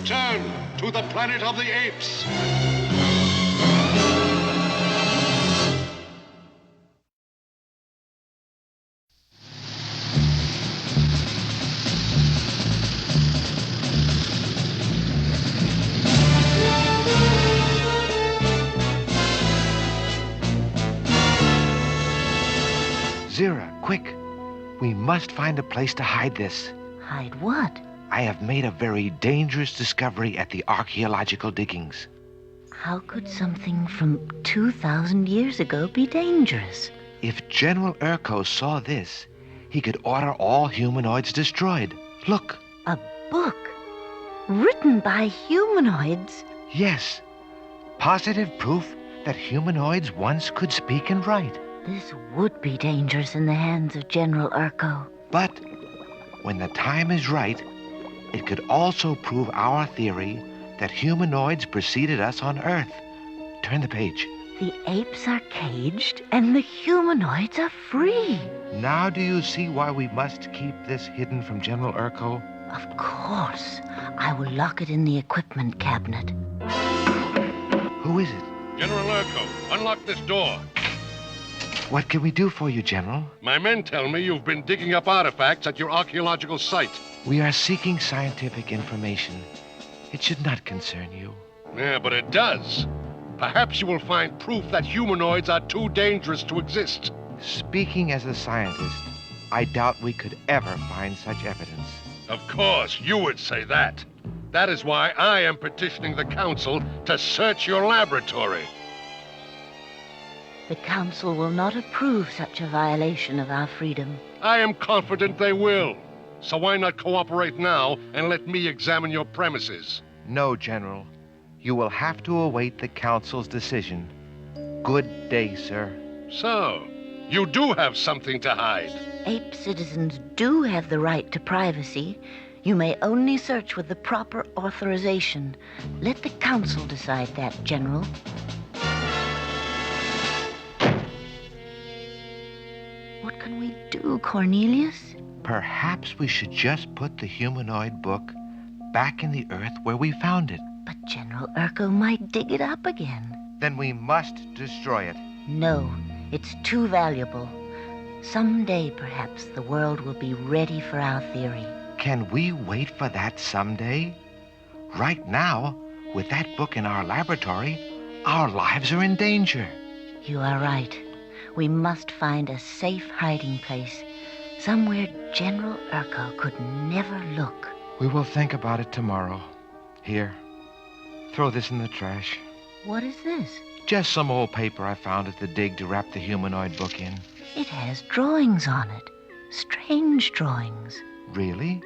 return to the planet of the apes. Zira, quick. We must find a place to hide this. Hide what? I have made a very dangerous discovery at the archaeological diggings. How could something from 2,000 years ago be dangerous? If General Urko saw this, he could order all humanoids destroyed. Look. A book? Written by humanoids? Yes. Positive proof that humanoids once could speak and write. This would be dangerous in the hands of General Urko. But when the time is right, it could also prove our theory that humanoids preceded us on Earth. Turn the page. The apes are caged and the humanoids are free. Now do you see why we must keep this hidden from General Urko? Of course. I will lock it in the equipment cabinet. Who is it? General Urko, unlock this door. What can we do for you, General? My men tell me you've been digging up artifacts at your archaeological site. We are seeking scientific information. It should not concern you. Yeah, but it does. Perhaps you will find proof that humanoids are too dangerous to exist. Speaking as a scientist, I doubt we could ever find such evidence. Of course, you would say that. That is why I am petitioning the Council to search your laboratory. The Council will not approve such a violation of our freedom. I am confident they will. So why not cooperate now and let me examine your premises? No, General. You will have to await the Council's decision. Good day, sir. So, you do have something to hide. Ape citizens do have the right to privacy. You may only search with the proper authorization. Let the Council decide that, General. What can we do, Cornelius? Perhaps we should just put the humanoid book back in the earth where we found it. But General Urko might dig it up again. Then we must destroy it. No, it's too valuable. Someday, perhaps, the world will be ready for our theory. Can we wait for that someday? Right now, with that book in our laboratory, our lives are in danger. You are right. We must find a safe hiding place, somewhere General Urko could never look. We will think about it tomorrow. Here, throw this in the trash. What is this? Just some old paper I found at the dig to wrap the humanoid book in. It has drawings on it. Strange drawings. Really?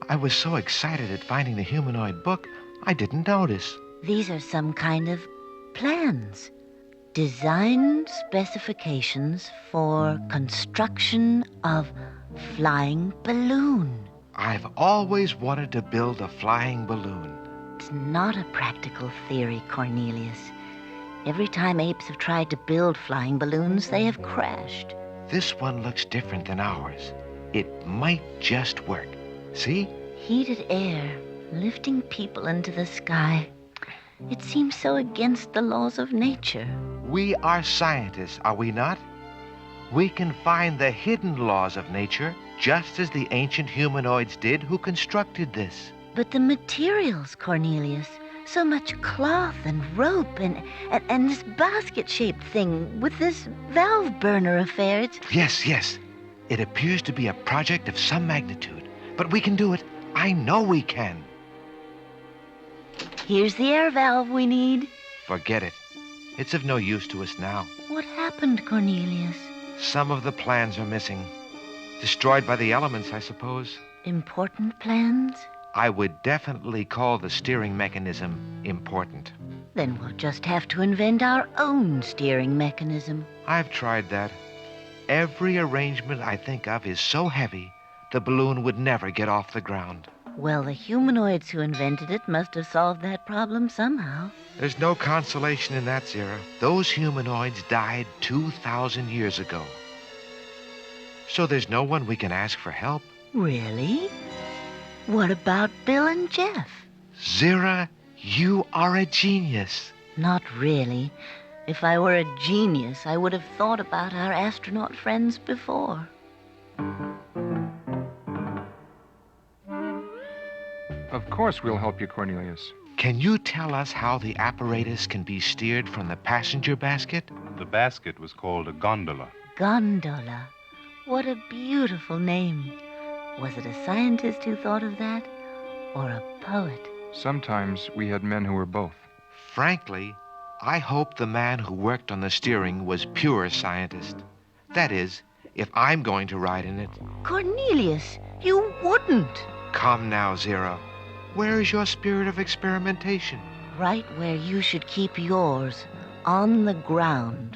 I was so excited at finding the humanoid book, I didn't notice. These are some kind of plans. Design specifications for construction of flying balloon. I've always wanted to build a flying balloon. It's not a practical theory, Cornelius. Every time apes have tried to build flying balloons, they have crashed. This one looks different than ours. It might just work. See? Heated air, lifting people into the sky. It seems so against the laws of nature. We are scientists, are we not? We can find the hidden laws of nature, just as the ancient humanoids did who constructed this. But the materials, Cornelius, so much cloth and rope and this basket-shaped thing with this valve burner affair, it's... Yes. It appears to be a project of some magnitude, but we can do it. I know we can. Here's the air valve we need. Forget it. It's of no use to us now. What happened, Cornelius? Some of the plans are missing. Destroyed by the elements, I suppose. Important plans? I would definitely call the steering mechanism important. Then we'll just have to invent our own steering mechanism. I've tried that. Every arrangement I think of is so heavy, the balloon would never get off the ground. Well, the humanoids who invented it must have solved that problem somehow. There's no consolation in that, Zira. Those humanoids died 2,000 years ago. So there's no one we can ask for help. Really? What about Bill and Jeff? Zira, you are a genius. Not really. If I were a genius, I would have thought about our astronaut friends before. Of course we'll help you, Cornelius. Can you tell us how the apparatus can be steered from the passenger basket? The basket was called a gondola. Gondola. What a beautiful name. Was it a scientist who thought of that? Or a poet? Sometimes we had men who were both. Frankly, I hope the man who worked on the steering was pure scientist. That is, if I'm going to ride in it. Cornelius, you wouldn't. Come now, Zira. Where is your spirit of experimentation? Right where you should keep yours, on the ground.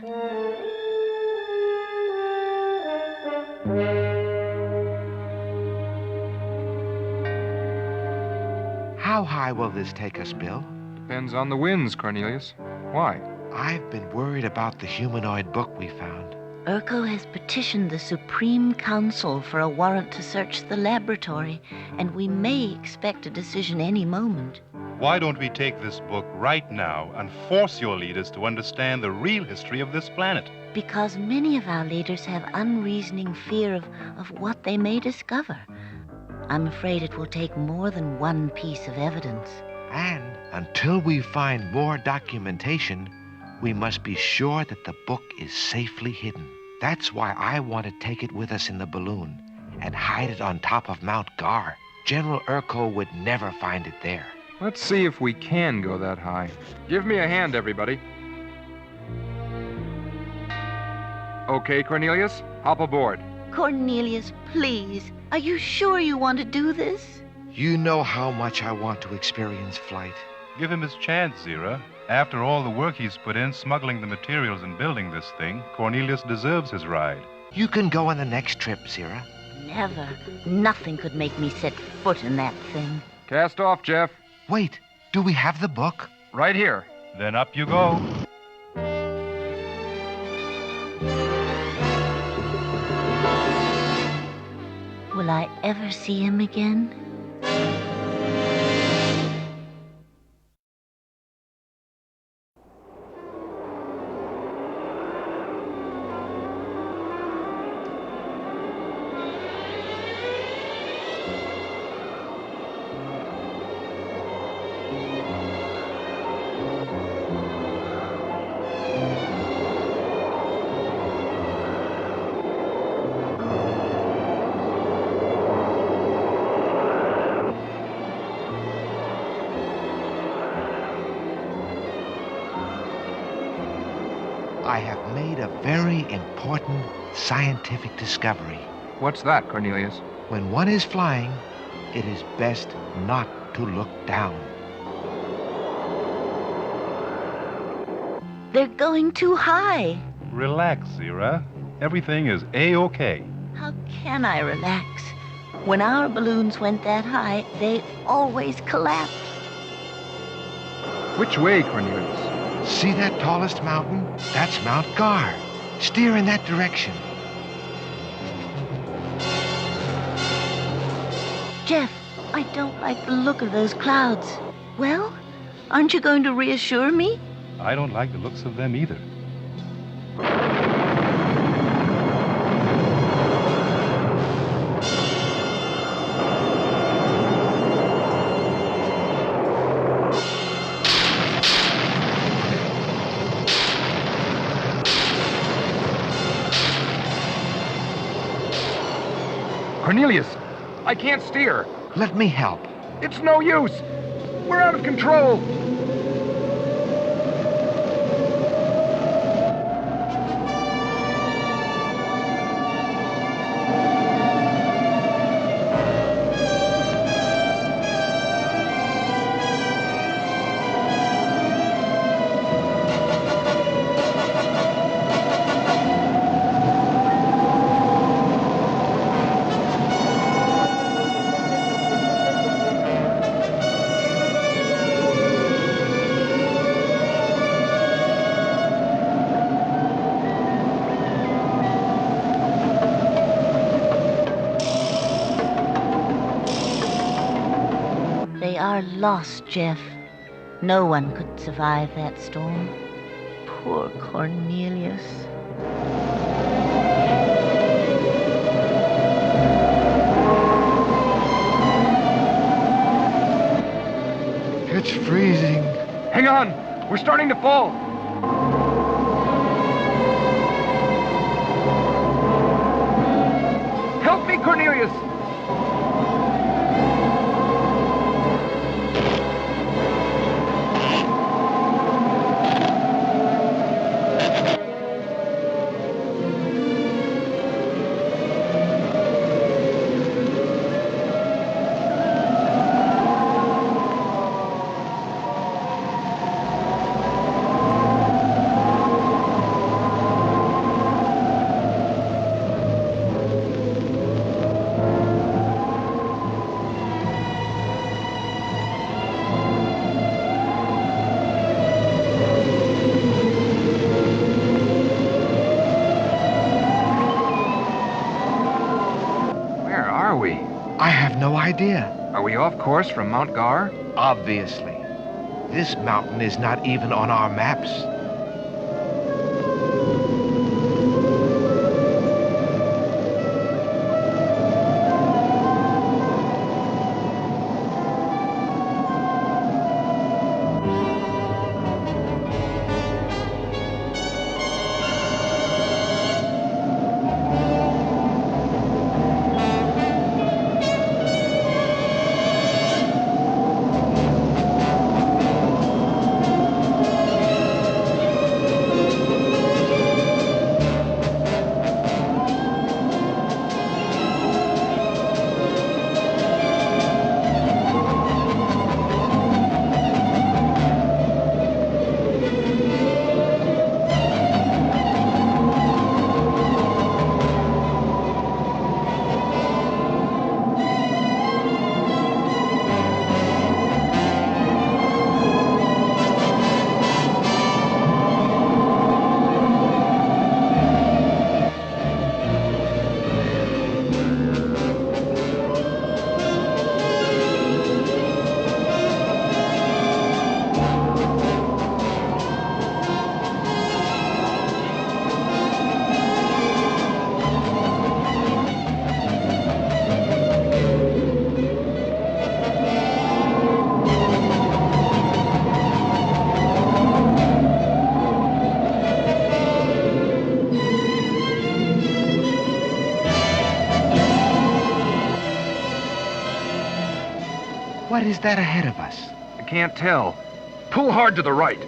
How high will this take us, Bill? Depends on the winds, Cornelius. Why? I've been worried about the humanoid book we found. Urko has petitioned the Supreme Council for a warrant to search the laboratory, and we may expect a decision any moment. Why don't we take this book right now and force your leaders to understand the real history of this planet? Because many of our leaders have unreasoning fear of what they may discover. I'm afraid it will take more than one piece of evidence. And until we find more documentation, we must be sure that the book is safely hidden. That's why I want to take it with us in the balloon and hide it on top of Mount Gar. General Urko would never find it there. Let's see if we can go that high. Give me a hand, everybody. Okay, Cornelius, hop aboard. Cornelius, please, are you sure you want to do this? You know how much I want to experience flight. Give him his chance, Zira. After all the work he's put in smuggling the materials and building this thing, Cornelius deserves his ride. You can go on the next trip, Zira. Never. Nothing could make me set foot in that thing. Cast off, Jeff. Wait, do we have the book? Right here. Then up you go. Will I ever see him again? I have made a very important scientific discovery. What's that, Cornelius? When one is flying, it is best not to look down. They're going too high. Relax, Zira. Everything is A-OK. How can I relax? When our balloons went that high, they always collapsed. Which way, Cornelius? See that tallest mountain? That's Mount Gar. Steer in that direction. Jeff, I don't like the look of those clouds. Well, aren't you going to reassure me? I don't like the looks of them either. Cornelius, I can't steer. Let me help. It's no use. We're out of control. are lost, Jeff. No one could survive that storm. Poor Cornelius. It's freezing. Hang on! We're starting to fall! Help me, Cornelius! I have no idea. Are we off course from Mount Gar? Obviously. This mountain is not even on our maps. What is that ahead of us? I can't tell. Pull hard to the right.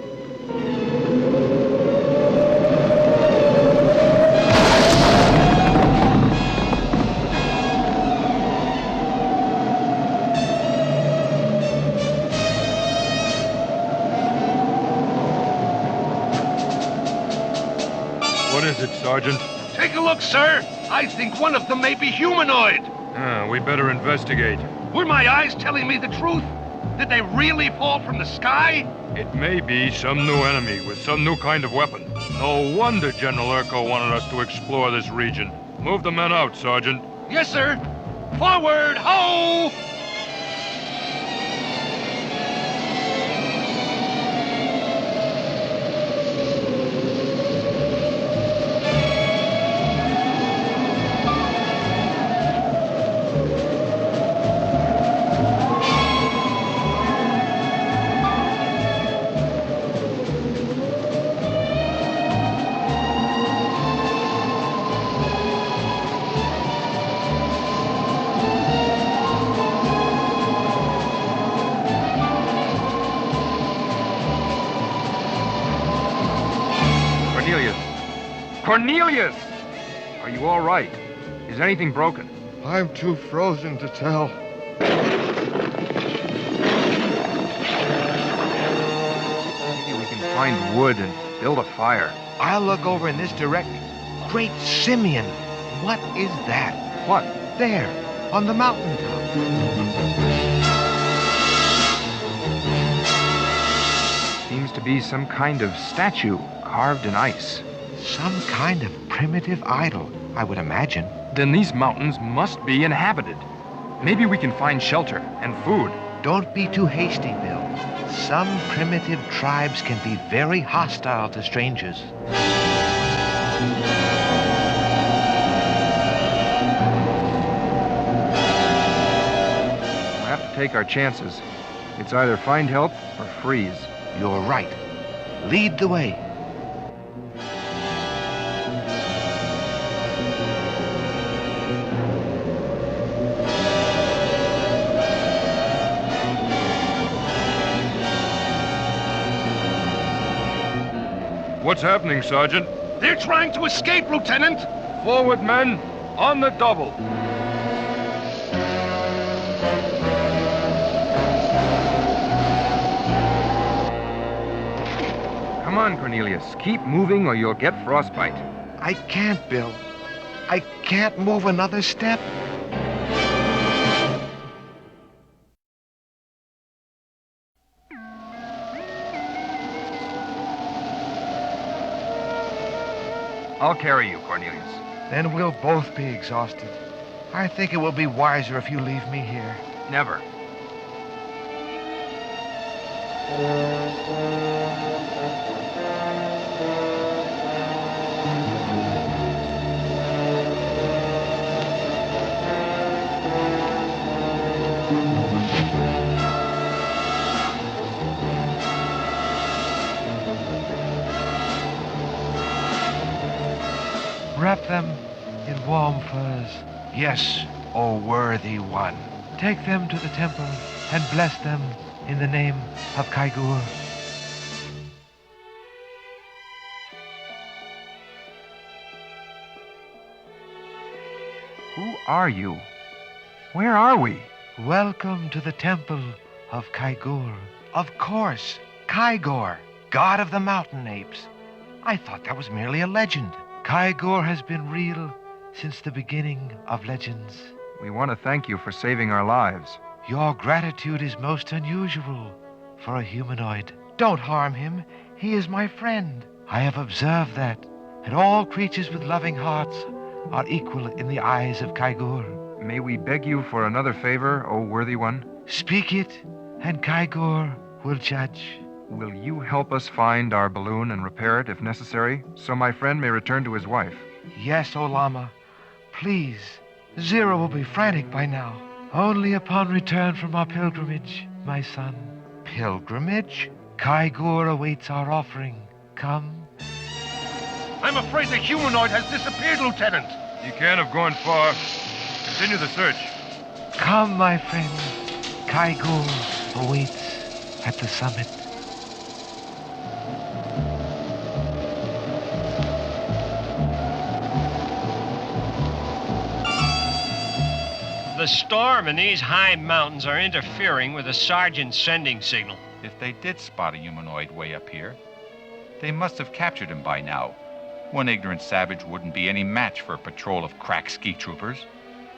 What is it, Sergeant? Take a look, sir. I think one of them may be humanoid. We better investigate. Were my eyes telling me the truth? Did they really fall from the sky? It may be some new enemy with some new kind of weapon. No wonder General Urko wanted us to explore this region. Move the men out, Sergeant. Yes, sir. Forward, ho! Cornelius! Are you all right? Is anything broken? I'm too frozen to tell. Maybe we can find wood and build a fire. I'll look over in this direction. Great Simeon! What is that? What? There, on the mountaintop. Seems to be some kind of statue carved in ice. Some kind of primitive idol, I would imagine. Then these mountains must be inhabited. Maybe we can find shelter and food Don't be too hasty, Bill. Some primitive tribes can be very hostile to strangers. We'll have to take our chances. It's either find help or freeze. You're right. Lead the way. What's happening, Sergeant? They're trying to escape, Lieutenant! Forward, men! On the double! Come on, Cornelius. Keep moving or you'll get frostbite. I can't, Bill. I can't move another step. I'll carry you, Cornelius. Then we'll both be exhausted. I think it will be wiser if you leave me here. Never. Wrap them in warm furs. Yes, O worthy one. Take them to the temple and bless them in the name of Kaigur. Who are you? Where are we? Welcome to the temple of Kaigur. Of course, Kaigor, god of the mountain apes. I thought that was merely a legend. Kaigor has been real since the beginning of legends. We want to thank you for saving our lives. Your gratitude is most unusual for a humanoid. Don't harm him. He is my friend. I have observed that all creatures with loving hearts are equal in the eyes of Kaigor. May we beg you for another favor, O worthy one? Speak it, and Kaigor will judge. Will you help us find our balloon and repair it if necessary, so my friend may return to his wife? Yes, O Lama. Please. Zero will be frantic by now. Only upon return from our pilgrimage, my son. Pilgrimage? Kaigor awaits our offering. Come. I'm afraid the humanoid has disappeared, Lieutenant. He can't have gone far. Continue the search. Come, my friend. Kaigor awaits at the summit. The storm and these high mountains are interfering with the sergeant's sending signal. If they did spot a humanoid way up here, they must have captured him by now. One ignorant savage wouldn't be any match for a patrol of crack ski troopers.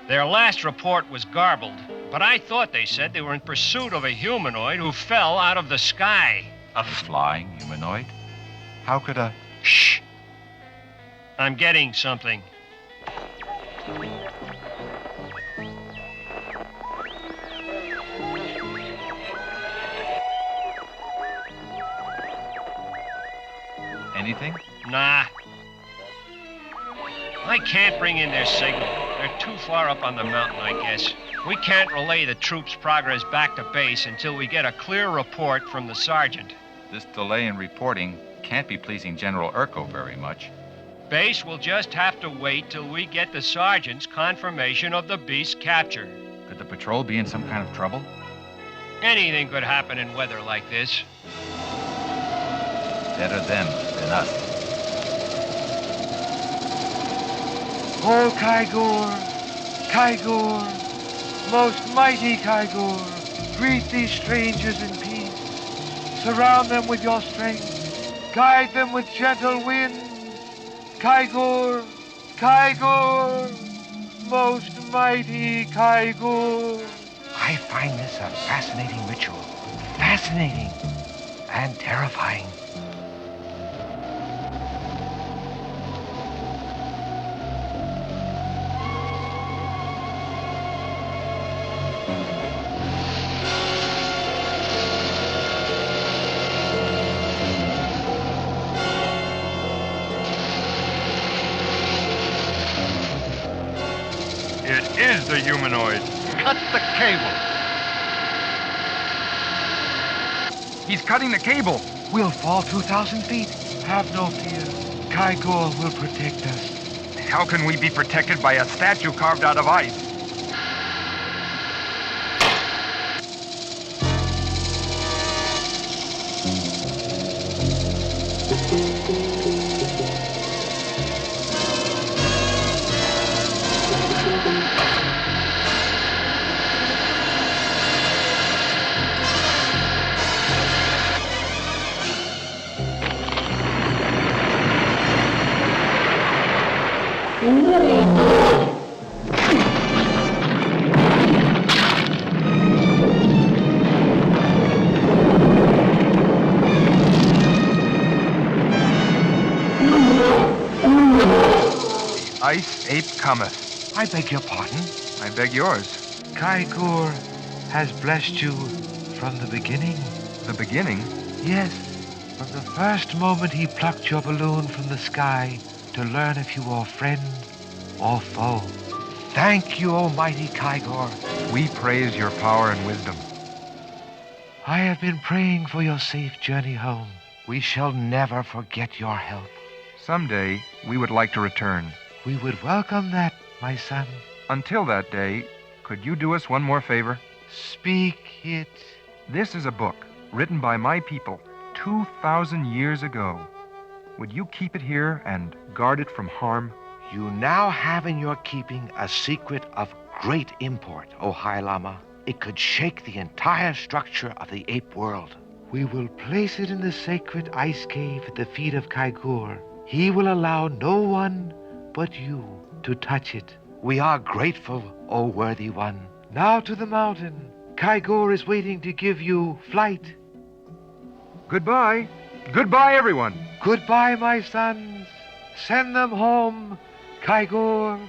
Their last report was garbled, but I thought they said they were in pursuit of a humanoid who fell out of the sky. A flying humanoid? How could a... Shh! I'm getting something. Anything? Nah. I can't bring in their signal. They're too far up on the mountain, I guess. We can't relay the troops' progress back to base until we get a clear report from the sergeant. This delay in reporting can't be pleasing General Urko very much. Base will just have to wait till we get the sergeant's confirmation of the beast's capture. Could the patrol be in some kind of trouble? Anything could happen in weather like this. Better them than us. O Kaigor, Kaigor, most mighty Kaigor, greet these strangers in peace. Surround them with your strength. Guide them with gentle winds. Kaigor, Kaigor, most mighty Kaigor. I find this a fascinating ritual. Fascinating and terrifying. is the humanoid. Cut the cable. He's cutting the cable. We'll fall 2,000 feet. Have no fear. Kaigor will protect us. How can we be protected by a statue carved out of ice? Ice ape cometh. I beg your pardon. I beg yours. Kaigor has blessed you from the beginning. The beginning? Yes, from the first moment he plucked your balloon from the sky to learn if you were friend or foe. Thank you, almighty Kaigor. We praise your power and wisdom. I have been praying for your safe journey home. We shall never forget your help. Someday, we would like to return. We would welcome that, my son. Until that day, could you do us one more favor? Speak it. This is a book written by my people 2,000 years ago. Would you keep it here and guard it from harm? You now have in your keeping a secret of great import, O High Lama. It could shake the entire structure of the ape world. We will place it in the sacred ice cave at the feet of Kaigor. He will allow no one but you to touch it. We are grateful, O worthy one. Now to the mountain. Kaigor is waiting to give you flight. Goodbye. Goodbye, everyone. Goodbye, my sons. Send them home, Kaigor.